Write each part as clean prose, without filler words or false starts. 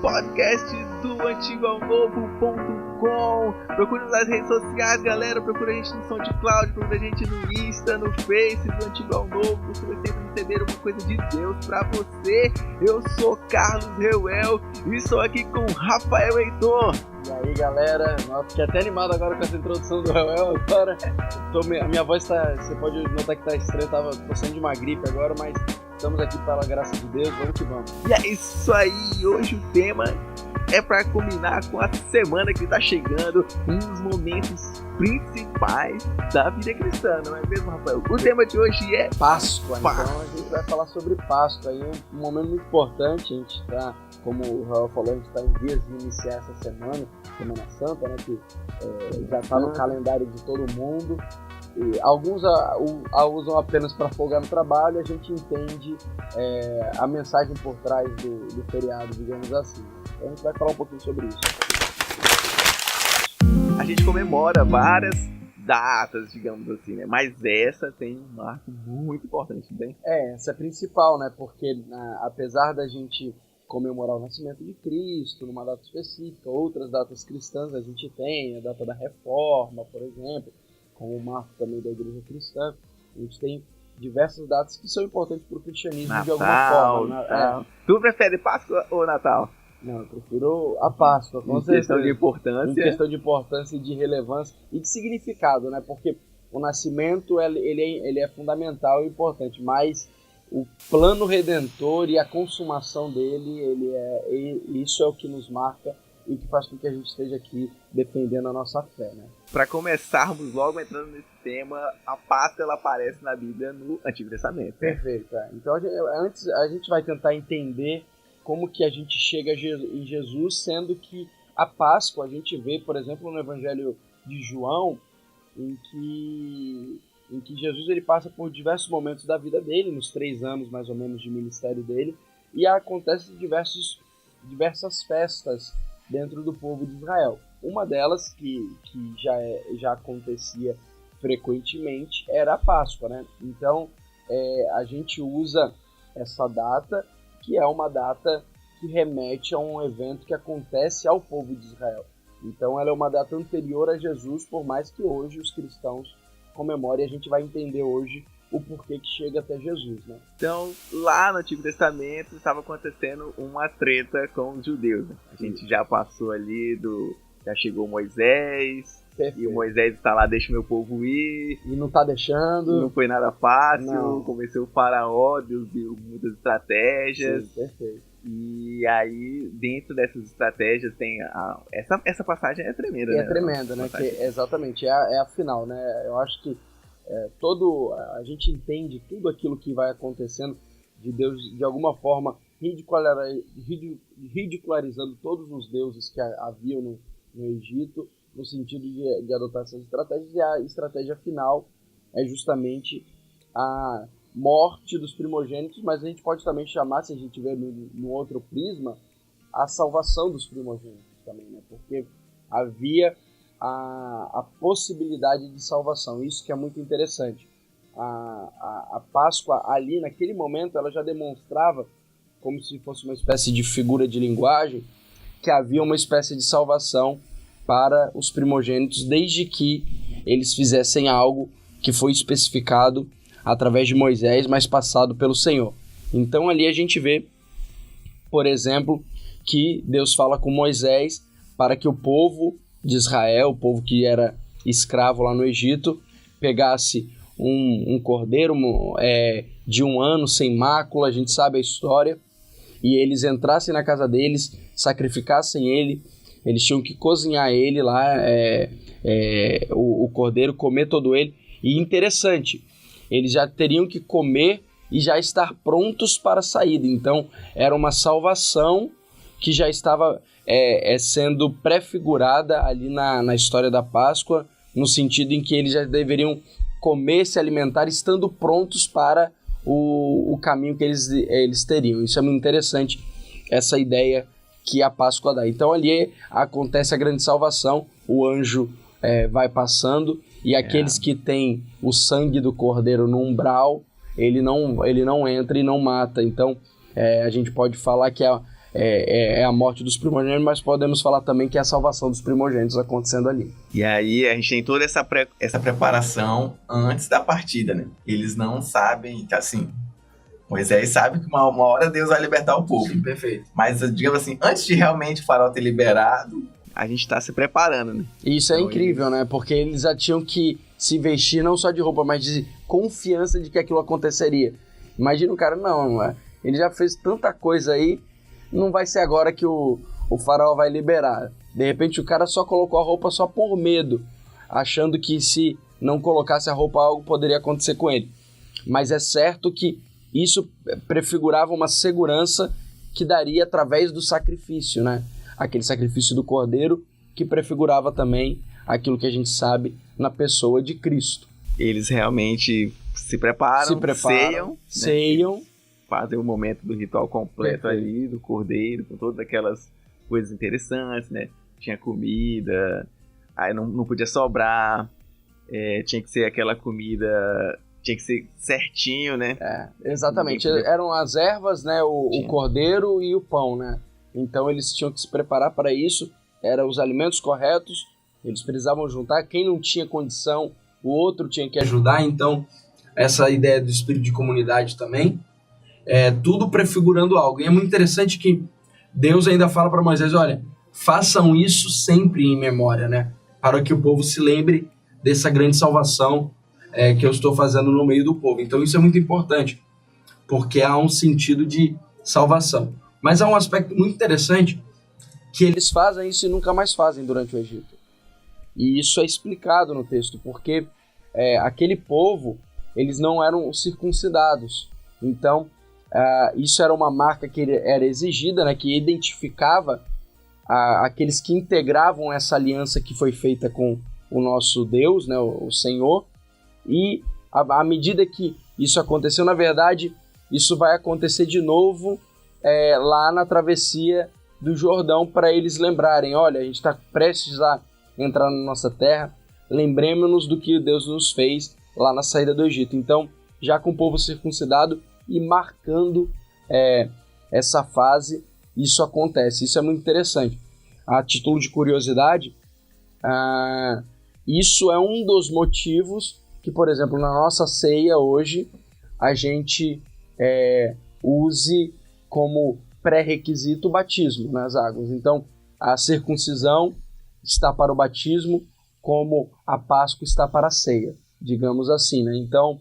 podcast do antigoaonovo.com. Procure nas redes sociais, galera. Procura a gente no SoundCloud, procura a gente no Insta, no Face do Antigo ao Novo. Você vai sempre receber uma coisa de Deus pra você. Eu sou Carlos Reuel e estou aqui com Rafael Heitor. E aí, galera, eu fiquei até animado agora com essa introdução do Reuel agora. A minha voz tá, você pode notar que tá estranha, tô saindo de uma gripe agora, mas estamos aqui pela graça de Deus, vamos que vamos. E é isso aí, hoje o tema é para combinar com a semana que tá chegando, um dos momentos principais da vida cristã, não é mesmo, Rafael? O tema de hoje é Páscoa. Então a gente vai falar sobre Páscoa, aí um momento muito importante. A gente tá, como o Raul falou, a gente está em dias de iniciar essa Semana Santa, né, que já está no calendário de todo mundo. E alguns a usam apenas para folgar no trabalho. A gente entende a mensagem por trás do feriado, digamos assim. Então a gente vai falar um pouquinho sobre isso. A gente comemora várias datas, digamos assim, né? Mas essa tem um marco muito importante, bem? Essa é a principal, né? Porque apesar da gente comemorar o nascimento de Cristo numa data específica, outras datas cristãs a gente tem, a data da Reforma, por exemplo, como o marco também da Igreja Cristã. A gente tem diversas datas que são importantes para o cristianismo, Natal, de alguma forma. Tu prefere Páscoa ou Natal? Não, eu prefiro a Páscoa, com certeza. Questão de importância. Em questão de importância e de relevância e de significado, né? Porque o nascimento ele é fundamental e importante, mas o plano redentor e a consumação dele, isso é o que nos marca e que faz com que a gente esteja aqui defendendo a nossa fé, né? Para começarmos logo entrando nesse tema, a Páscoa ela aparece na Bíblia no Antigo Testamento. Perfeito. Então antes a gente vai tentar entender como que a gente chega em Jesus, sendo que a Páscoa a gente vê, por exemplo, no Evangelho de João, em que Jesus ele passa por diversos momentos da vida dele, nos 3 anos mais ou menos de ministério dele, e acontecem diversas festas dentro do povo de Israel. Uma delas, que já acontecia frequentemente, era a Páscoa, né? Então a gente usa essa data, que é uma data que remete a um evento que acontece ao povo de Israel. Então ela é uma data anterior a Jesus, por mais que hoje os cristãos comemorem, e a gente vai entender hoje o porquê que chega até Jesus, né? Então, lá no Antigo Testamento estava acontecendo uma treta com os judeus, né? A gente já passou ali já chegou Moisés. Perfeito. E o Moisés está lá, deixa o meu povo ir. E não está deixando. Não foi nada fácil. Não. Começou o faraó, Deus deu muitas estratégias. Sim, perfeito. E aí, dentro dessas estratégias, tem essa passagem é tremenda, né? É tremenda, né? Exatamente, é a final, né? Eu acho que a gente entende tudo aquilo que vai acontecendo de Deus, de alguma forma, ridicularizando todos os deuses que haviam no Egito, no sentido de adotar essas estratégias, e a estratégia final é justamente a morte dos primogênitos, mas a gente pode também chamar, se a gente ver no outro prisma, a salvação dos primogênitos também, né? Porque havia a possibilidade de salvação, isso que é muito interessante. A Páscoa ali, naquele momento, ela já demonstrava, como se fosse uma espécie de figura de linguagem, que havia uma espécie de salvação para os primogênitos, desde que eles fizessem algo que foi especificado através de Moisés, mas passado pelo Senhor. Então ali a gente vê, por exemplo, que Deus fala com Moisés para que o povo de Israel, o povo que era escravo lá no Egito, pegasse um cordeiro de 1 ano, sem mácula, a gente sabe a história, e eles entrassem na casa deles, sacrificassem ele. Eles tinham que cozinhar ele lá, o cordeiro, comer todo ele. E interessante, eles já teriam que comer e já estar prontos para a saída. Então, era uma salvação que já estava sendo prefigurada ali na história da Páscoa, no sentido em que eles já deveriam comer, se alimentar, estando prontos para o caminho que eles teriam. Isso é muito interessante, essa ideia que a Páscoa dá. Então ali acontece a grande salvação, o anjo vai passando, e aqueles que têm o sangue do cordeiro no umbral, ele não entra e não mata. Então a gente pode falar que é a morte dos primogênitos, mas podemos falar também que é a salvação dos primogênitos acontecendo ali. E aí a gente tem toda essa preparação antes da partida, né? Eles não sabem, assim, Moisés sabe que uma hora Deus vai libertar o povo. Sim, perfeito. Mas, digamos assim, antes de realmente o faraó ter liberado, a gente tá se preparando, né? E isso é incrível, né? Porque eles já tinham que se vestir não só de roupa, mas de confiança de que aquilo aconteceria. Imagina o cara, não, ele já fez tanta coisa aí, não vai ser agora que o faraó vai liberar. De repente o cara só colocou a roupa só por medo, achando que se não colocasse a roupa algo poderia acontecer com ele. Mas é certo que isso prefigurava uma segurança que daria através do sacrifício, né? Aquele sacrifício do cordeiro que prefigurava também aquilo que a gente sabe na pessoa de Cristo. Eles realmente se preparam, ceiam, fazem o momento do ritual completo ali, do cordeiro, com todas aquelas coisas interessantes, né? Tinha comida, aí não podia sobrar, tinha que ser aquela comida, tinha que ser certinho, né? Exatamente, eram as ervas, né? O cordeiro e o pão, né? Então eles tinham que se preparar para isso, eram os alimentos corretos, eles precisavam juntar, quem não tinha condição, o outro tinha que ajudar, então essa ideia do espírito de comunidade também, tudo prefigurando algo. E é muito interessante que Deus ainda fala para Moisés, olha, façam isso sempre em memória, né? Para que o povo se lembre dessa grande salvação que eu estou fazendo no meio do povo. Então isso é muito importante, porque há um sentido de salvação. Mas há um aspecto muito interessante, que eles fazem isso e nunca mais fazem durante o Egito. E isso é explicado no texto, porque aquele povo, eles não eram circuncidados. Então, isso era uma marca que era exigida, né, que identificava aqueles que integravam essa aliança que foi feita com o nosso Deus, né, o Senhor. E à medida que isso aconteceu, na verdade, isso vai acontecer de novo lá na travessia do Jordão, para eles lembrarem, olha, a gente está prestes a entrar na nossa terra, lembremos-nos do que Deus nos fez lá na saída do Egito. Então, já com o povo circuncidado e marcando essa fase, isso acontece. Isso é muito interessante. A título de curiosidade, isso é um dos motivos que, por exemplo, na nossa ceia hoje, a gente use como pré-requisito o batismo nas águas. Então, a circuncisão está para o batismo, como a Páscoa está para a ceia, digamos assim, né? Então,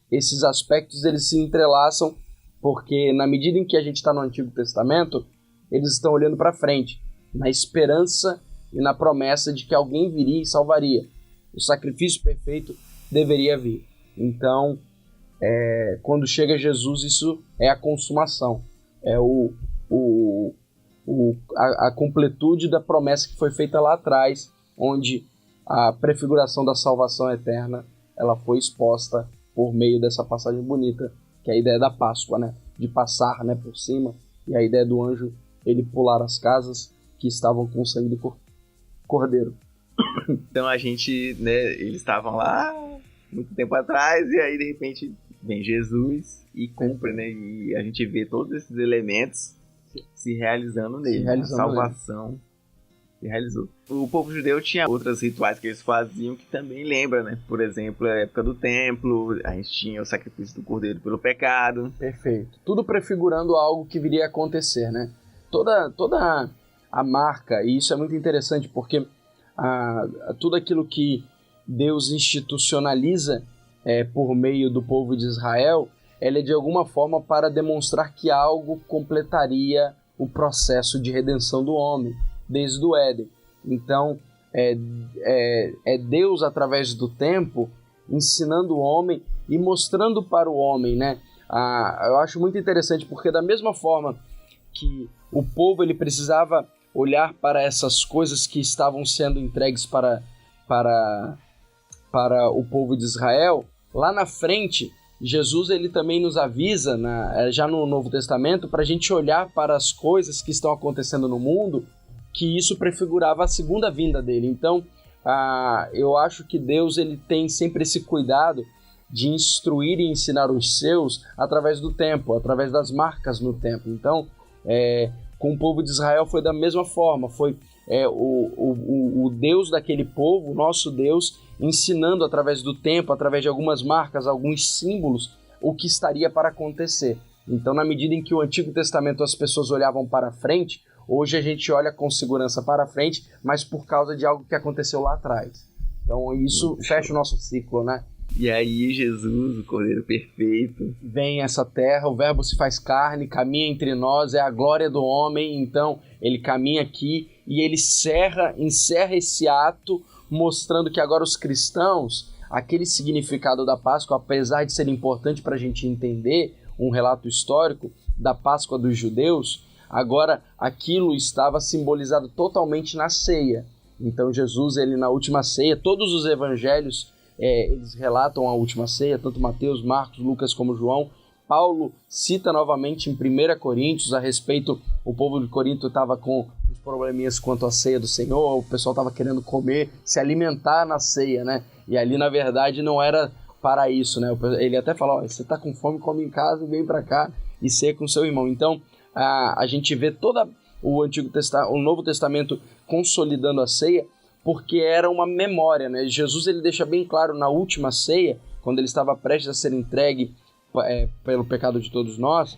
esses aspectos eles se entrelaçam, porque na medida em que a gente está no Antigo Testamento, eles estão olhando para frente, na esperança e na promessa de que alguém viria e salvaria. O sacrifício perfeito deveria vir. Então, quando chega Jesus, isso é a consumação, é a completude da promessa que foi feita lá atrás, onde a prefiguração da salvação eterna ela foi exposta por meio dessa passagem bonita, que é a ideia da Páscoa, né? De passar, né, por cima, e a ideia do anjo ele pular as casas que estavam com o sangue do cordeiro. Então a gente, né, eles estavam lá muito tempo atrás, e aí de repente vem Jesus e cumpre, né? E a gente vê todos esses elementos se realizando nele. A salvação se realizou. O povo judeu tinha outros rituais que eles faziam que também lembra, né? Por exemplo, a época do templo, a gente tinha o sacrifício do cordeiro pelo pecado. Perfeito. Tudo prefigurando algo que viria a acontecer, né? Toda a marca, e isso é muito interessante porque tudo aquilo que Deus institucionaliza por meio do povo de Israel, ela é de alguma forma para demonstrar que algo completaria o processo de redenção do homem, desde o Éden. Então, é Deus, através do tempo, ensinando o homem e mostrando para o homem, né? Eu acho muito interessante, porque da mesma forma que o povo ele precisava olhar para essas coisas que estavam sendo entregues para o povo de Israel, lá na frente, Jesus ele também nos avisa, já no Novo Testamento, para a gente olhar para as coisas que estão acontecendo no mundo, que isso prefigurava a segunda vinda dele. Então, eu acho que Deus ele tem sempre esse cuidado de instruir e ensinar os seus através do tempo, através das marcas no tempo. Então, Com o povo de Israel foi da mesma forma, foi o Deus daquele povo, o nosso Deus, ensinando através do tempo, através de algumas marcas, alguns símbolos, o que estaria para acontecer. Então, na medida em que o Antigo Testamento as pessoas olhavam para frente, hoje a gente olha com segurança para frente, mas por causa de algo que aconteceu lá atrás. Então, isso fecha o nosso ciclo, né? E aí Jesus, o Cordeiro Perfeito, vem essa terra, o Verbo se faz carne, caminha entre nós, é a glória do homem, então ele caminha aqui e ele encerra esse ato, mostrando que agora os cristãos, aquele significado da Páscoa, apesar de ser importante para a gente entender um relato histórico da Páscoa dos judeus, agora aquilo estava simbolizado totalmente na ceia. Então Jesus, ele na última ceia, todos os evangelhos eles relatam a última ceia, tanto Mateus, Marcos, Lucas como João. Paulo cita novamente em 1 Coríntios a respeito, o povo de Corinto estava com uns probleminhas quanto à ceia do Senhor, o pessoal estava querendo comer, se alimentar na ceia, né? E ali na verdade não era para isso, né? Ele até fala, você está com fome, come em casa e vem para cá e ceia com seu irmão. Então a gente vê todo o Novo Testamento consolidando a ceia, porque era uma memória, né? Jesus, ele deixa bem claro na última ceia, quando ele estava prestes a ser entregue pelo pecado de todos nós,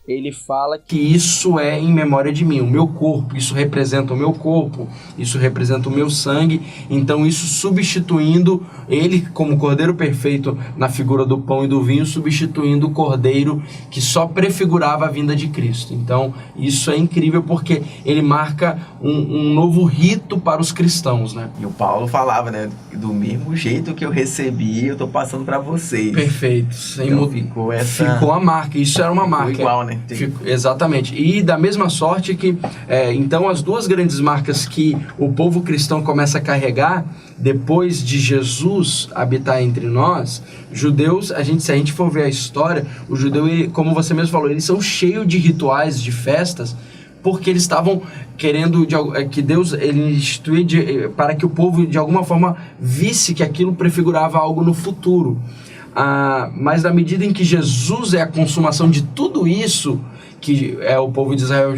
ele fala que isso é em memória de mim, o meu corpo, isso representa o meu corpo, isso representa o meu sangue. Então isso substituindo ele como Cordeiro Perfeito na figura do pão e do vinho, substituindo o Cordeiro que só prefigurava a vinda de Cristo. Então isso é incrível porque ele marca um novo rito para os cristãos, né? E o Paulo falava, né, do mesmo jeito que eu recebi, eu tô passando para vocês. Perfeito. Então, ficou a marca, isso era uma marca. Igual, né? Exatamente. E da mesma sorte que, então, as duas grandes marcas que o povo cristão começa a carregar, depois de Jesus habitar entre nós, judeus, se a gente for ver a história, o judeu, como você mesmo falou, eles são cheios de rituais, de festas, porque eles estavam querendo que Deus ele instituía para que o povo, de alguma forma, visse que aquilo prefigurava algo no futuro. Mas na medida em que Jesus é a consumação de tudo isso que o povo de Israel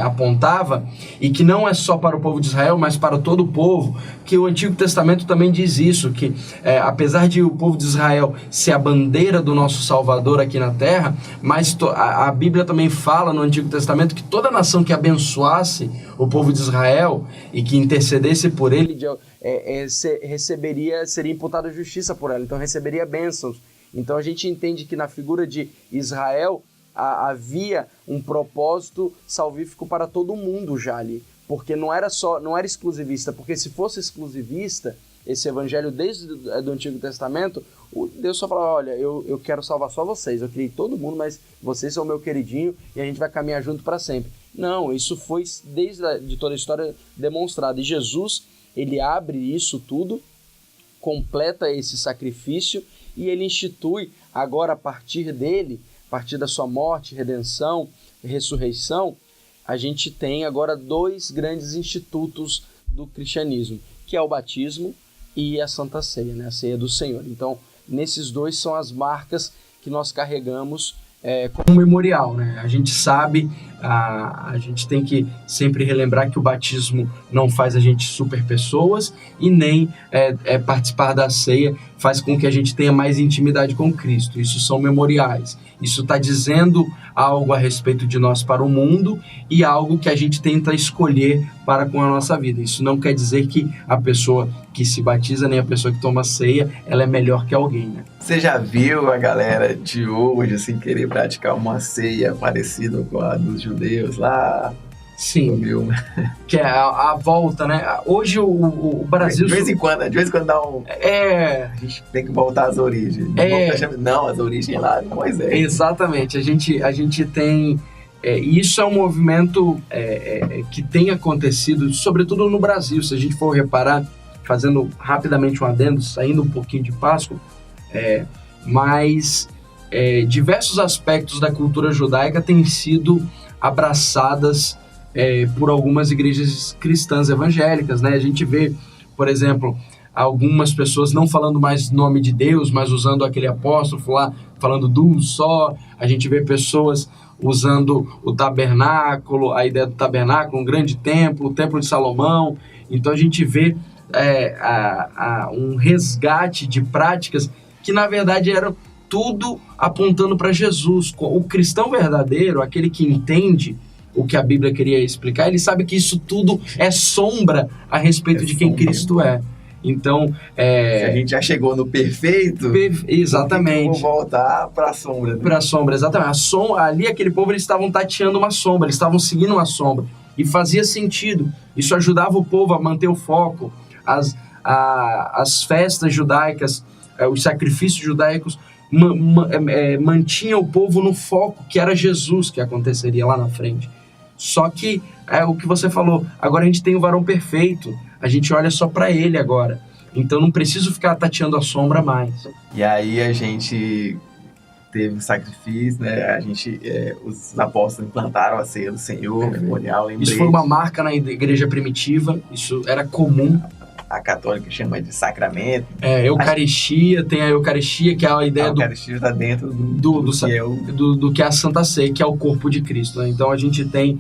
apontava, e que não é só para o povo de Israel, mas para todo o povo, que o Antigo Testamento também diz isso, que apesar de o povo de Israel ser a bandeira do nosso Salvador aqui na terra, mas a Bíblia também fala no Antigo Testamento que toda nação que abençoasse o povo de Israel e que intercedesse por ele, seria imputada justiça por ela, então receberia bênçãos. Então a gente entende que na figura de Israel havia um propósito salvífico para todo mundo já ali, porque não era exclusivista, porque se fosse exclusivista, esse evangelho desde do Antigo Testamento, Deus só falava, olha, eu quero salvar só vocês, eu criei todo mundo, mas vocês são meu queridinho e a gente vai caminhar junto para sempre. Não, isso foi de toda a história demonstrado, e Jesus, ele abre isso tudo, completa esse sacrifício e ele institui agora a partir dele, a partir da sua morte, redenção, ressurreição, a gente tem agora dois grandes institutos do cristianismo, que é o batismo e a Santa Ceia, né? A Ceia do Senhor. Então, nesses dois são as marcas que nós carregamos como memorial, né? A gente sabe, a gente tem que sempre relembrar que o batismo não faz a gente super pessoas e nem participar da ceia faz com que a gente tenha mais intimidade com Cristo. Isso são memoriais. Isso está dizendo algo a respeito de nós para o mundo e algo que a gente tenta escolher para com a nossa vida. Isso não quer dizer que a pessoa que se batiza nem a pessoa que toma ceia, ela é melhor que alguém, né? Você já viu a galera de hoje, assim, querer praticar uma ceia parecida com a dos judeus lá? Sim, que é a volta, né? Hoje o Brasil... De vez em quando dá um... A gente tem que voltar às origens. Não, as origens lá de Moisés. Exatamente. A gente tem... isso é um movimento que tem acontecido, sobretudo no Brasil. Se a gente for reparar, fazendo rapidamente um adendo, saindo um pouquinho de Páscoa, mas diversos aspectos da cultura judaica têm sido abraçadas por algumas igrejas cristãs evangélicas, né? A gente vê, por exemplo, algumas pessoas não falando mais nome de Deus, mas usando aquele apóstrofo lá, falando do só. A gente vê pessoas usando o tabernáculo, a ideia do tabernáculo, um grande templo, o templo de Salomão. Então a gente vê um resgate de práticas que na verdade eram tudo apontando para Jesus. O cristão verdadeiro, aquele que entende o que a Bíblia queria explicar, ele sabe que isso tudo é sombra a respeito de quem Cristo é. Então, se a gente já chegou no perfeito, exatamente. Eu vou voltar para a sombra. Para a sombra, exatamente. Ali, aquele povo, eles estavam tateando uma sombra, eles estavam seguindo uma sombra. E fazia sentido. Isso ajudava o povo a manter o foco. As festas judaicas, os sacrifícios judaicos, mantinham o povo no foco, que era Jesus, que aconteceria lá na frente. Só que, o que você falou, agora a gente tem o varão perfeito, a gente olha só para ele agora. Então não preciso ficar tateando a sombra mais. E aí a gente teve o sacrifício, né? Os apóstolos implantaram a ceia do Senhor, memorial, lembrete. Isso foi uma marca na igreja primitiva, isso era comum. A católica chama de sacramento. Eucaristia, tem a Eucaristia, que é a ideia do... A Eucaristia está dentro do que é a Santa Ceia, que é o corpo de Cristo, né? Então a gente tem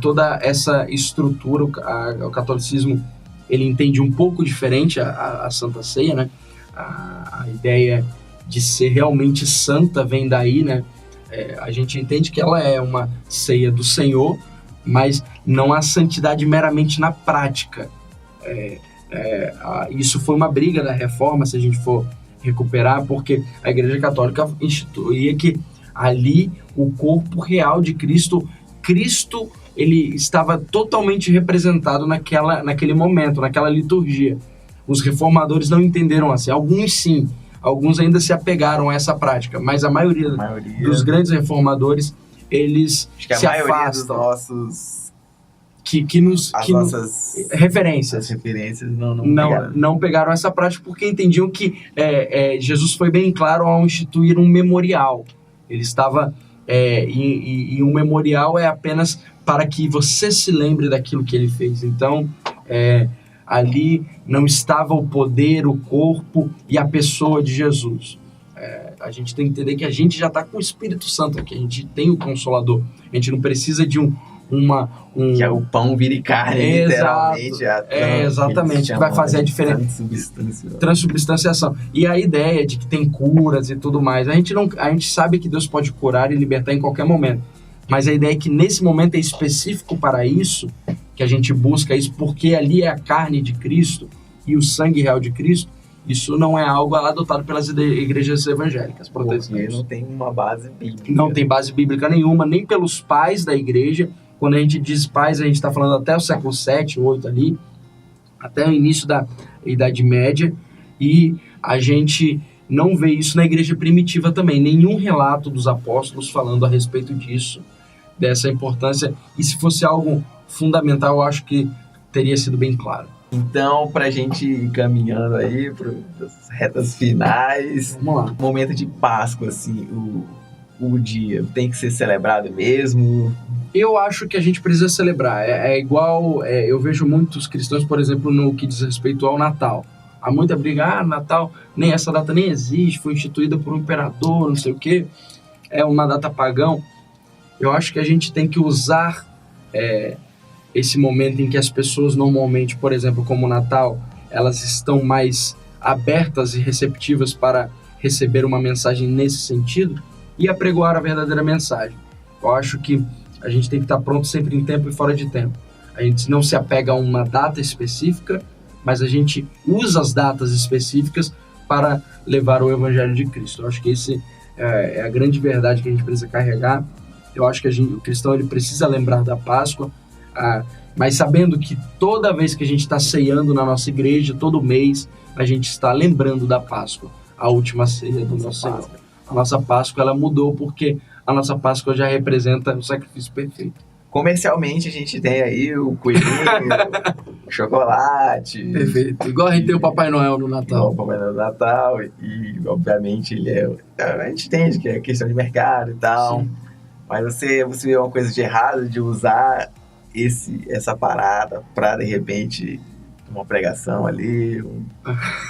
toda essa estrutura, o catolicismo, ele entende um pouco diferente a Santa Ceia, né? A ideia de ser realmente santa vem daí, né? A gente entende que ela é uma ceia do Senhor, mas não há santidade meramente na prática. Isso foi uma briga da Reforma, se a gente for recuperar, porque a Igreja Católica instituía que ali o corpo real de Cristo, ele estava totalmente representado naquele momento, naquela liturgia. Os reformadores não entenderam assim, alguns sim, alguns ainda se apegaram a essa prática, mas a maioria dos grandes reformadores, eles se afastam. Nossas referências. As referências não pegaram essa prática porque entendiam que Jesus foi bem claro ao instituir um memorial. Ele estava... e um memorial é apenas para que você se lembre daquilo que ele fez. Então, ali não estava o poder, o corpo e a pessoa de Jesus. A gente tem que entender que a gente já está com o Espírito Santo aqui, a gente tem o Consolador. A gente não precisa de que é o pão vira carne, literalmente. Exatamente, que vai fazer a diferença. Transubstanciação. E a ideia de que tem curas e tudo mais. A gente sabe que Deus pode curar e libertar em qualquer momento. Mas a ideia é que nesse momento é específico para isso, que a gente busca isso, porque ali é a carne de Cristo e o sangue real de Cristo. Isso não é algo adotado pelas igrejas evangélicas protestantes. Porque não tem uma base bíblica. Não tem base bíblica nenhuma, nem pelos pais da igreja. Quando a gente diz pais, a gente está falando até o século 7, 8 ali, até o início da Idade Média, e a gente não vê isso na igreja primitiva também, nenhum relato dos apóstolos falando a respeito disso, dessa importância, e se fosse algo fundamental, eu acho que teria sido bem claro. Então, para a gente ir caminhando aí para as retas finais, vamos lá. Momento de Páscoa, assim, o dia tem que ser celebrado mesmo? Eu acho que a gente precisa celebrar. Igual, eu vejo muitos cristãos, por exemplo, no que diz respeito ao Natal. Há muita briga, Natal, nem essa data nem existe, foi instituída por um imperador, não sei o quê, é uma data pagã. Eu acho que a gente tem que usar esse momento em que as pessoas normalmente, por exemplo, como o Natal, elas estão mais abertas e receptivas para receber uma mensagem nesse sentido e apregoar a verdadeira mensagem. Eu acho que a gente tem que estar pronto sempre em tempo e fora de tempo. A gente não se apega a uma data específica, mas a gente usa as datas específicas para levar o Evangelho de Cristo. Eu acho que esse é a grande verdade que a gente precisa carregar. Eu acho que o cristão ele precisa lembrar da Páscoa, mas sabendo que toda vez que a gente está ceando na nossa igreja, todo mês, a gente está lembrando da Páscoa, a última ceia do nosso Senhor. A nossa Páscoa ela mudou porque a nossa Páscoa já representa o sacrifício perfeito. Comercialmente a gente tem aí o coelhinho, o chocolate. Perfeito. Igual a gente tem o Papai Noel no Natal. Igual o Papai Noel no Natal e obviamente a gente entende que é questão de mercado e tal. Sim. Mas você vê uma coisa de errado de usar essa parada para de repente uma pregação ali.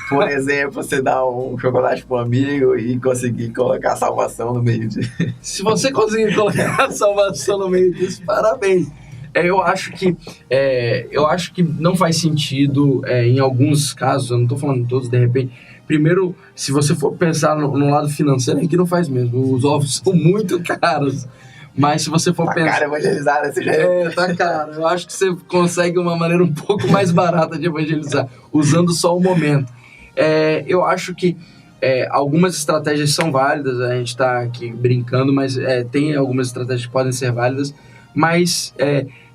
Por exemplo, você dá um chocolate para um amigo e conseguir colocar a salvação no meio de... Se você conseguir colocar a salvação no meio disso, parabéns. Eu acho que não faz sentido em alguns casos, eu não estou falando de todos, de repente. Primeiro, se você for pensar no lado financeiro, aqui não faz mesmo. Os ovos são muito caros. Mas se você for pensar... Tá caro evangelizar desse jeito. Tá caro. Eu acho que você consegue uma maneira um pouco mais barata de evangelizar, usando só o momento. Eu acho que algumas estratégias são válidas, a gente está aqui brincando, mas tem algumas estratégias que podem ser válidas, mas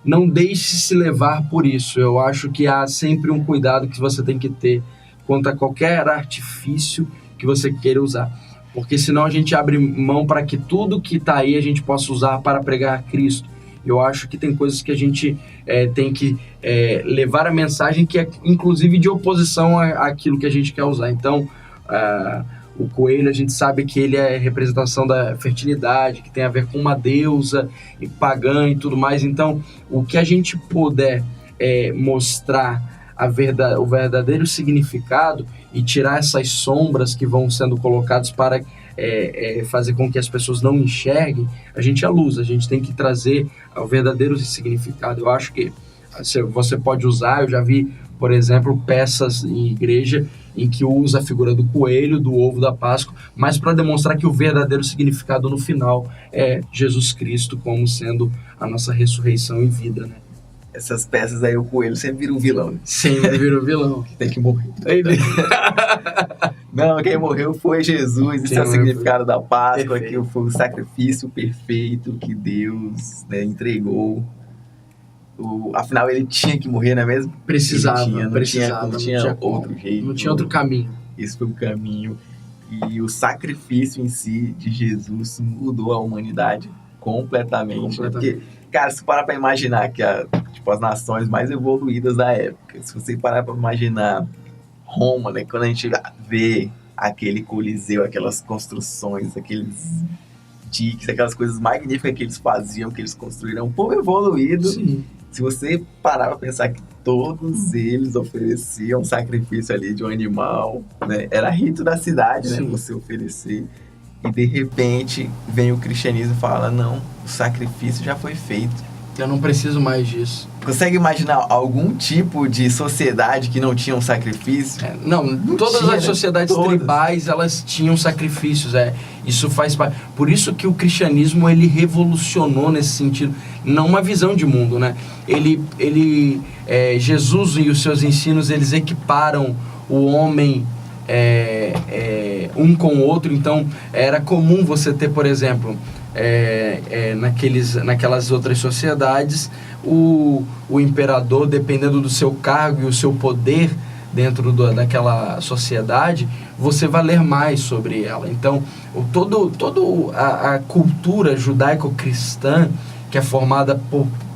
não deixe se levar por isso. Eu acho que há sempre um cuidado que você tem que ter quanto a qualquer artifício que você queira usar. Porque senão a gente abre mão para que tudo que está aí a gente possa usar para pregar Cristo. Eu acho que tem coisas que a gente tem que levar a mensagem que é inclusive de oposição àquilo que a gente quer usar. Então, o coelho, a gente sabe que ele é representação da fertilidade, que tem a ver com uma deusa e pagã e tudo mais. Então, o que a gente puder mostrar o verdadeiro significado e tirar essas sombras que vão sendo colocadas para fazer com que as pessoas não enxerguem, a gente é luz, a gente tem que trazer o verdadeiro significado. Eu acho que você pode usar, eu já vi, por exemplo, peças em igreja em que usa a figura do coelho, do ovo da Páscoa, mas para demonstrar que o verdadeiro significado no final é Jesus Cristo como sendo a nossa ressurreição e vida, né? Essas peças aí, o coelho sempre vira um vilão. Sempre vira um vilão. Tem que morrer. Não, quem morreu foi Jesus. Isso é o significado da Páscoa, que foi o sacrifício perfeito que Deus entregou. Afinal, ele tinha que morrer, não é mesmo? Precisava. Não tinha outro jeito. Não tinha outro caminho. Esse foi o caminho. E o sacrifício em si de Jesus mudou a humanidade completamente. Porque, cara, se parar pra imaginar que as nações mais evoluídas da época, se você parar pra imaginar Roma, né, quando a gente vê aquele coliseu, aquelas construções, aqueles diques, aquelas coisas magníficas que eles faziam, que eles construíram, um povo evoluído. Sim. Se você parar pra pensar que todos eles ofereciam sacrifício ali de um animal, né, era rito da cidade, né, você oferecer. E de repente vem o cristianismo e fala, não, o sacrifício já foi feito. Eu não preciso mais disso. Consegue imaginar algum tipo de sociedade que não tinha um sacrifício? Não todas as sociedades tribais, elas tinham sacrifícios. Isso faz parte. Por isso que o cristianismo, ele revolucionou nesse sentido. Não uma visão de mundo, né? Jesus e os seus ensinos, eles equiparam o homem um com o outro. Então, era comum você ter, por exemplo... naquelas outras sociedades, o imperador, dependendo do seu cargo e o seu poder dentro daquela sociedade, você vai ler mais sobre ela. Então, toda a cultura judaico-cristã, que é formada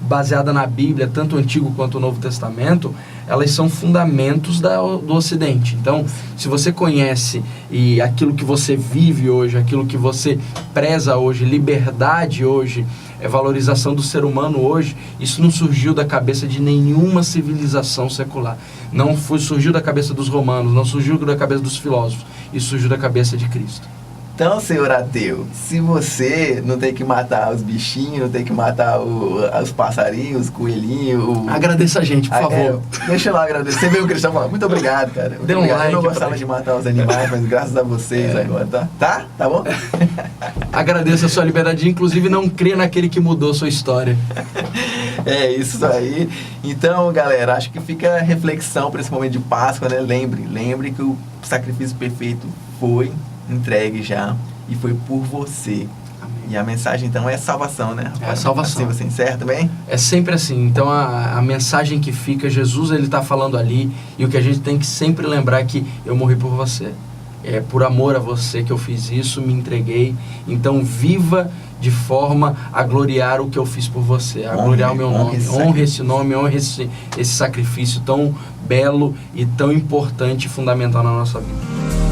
baseada na Bíblia, tanto o Antigo quanto o Novo Testamento, elas são fundamentos do Ocidente. Então, se você conhece e aquilo que você vive hoje, aquilo que você preza hoje, liberdade hoje, valorização do ser humano hoje, isso não surgiu da cabeça de nenhuma civilização secular. Não surgiu da cabeça dos romanos, não surgiu da cabeça dos filósofos, isso surgiu da cabeça de Cristo. Então, senhor ateu, se você não tem que matar os bichinhos, não tem que matar os passarinhos, os coelhinhos... Agradeça a gente, por favor. Deixa eu lá agradecer. Você veio o cristão falar, muito obrigado, cara. Dê um like. Eu não gostava de matar os animais, mas graças a vocês agora, tá? Tá bom? Agradeça a sua liberdade, inclusive não crê naquele que mudou sua história. É isso aí. Então, galera, acho que fica a reflexão para esse momento de Páscoa, né? Lembre que o sacrifício perfeito foi entregue já e foi por você. Amém. E a mensagem então é salvação, né? É a salvação. Assim você encerra também? É sempre assim. Então a mensagem que fica, Jesus, ele está falando ali, e o que a gente tem que sempre lembrar é que eu morri por você. É por amor a você que eu fiz isso, me entreguei. Então viva de forma a gloriar o que eu fiz por você, a gloriar o meu nome. Honre esse nome, honre esse sacrifício tão belo e tão importante e fundamental na nossa vida.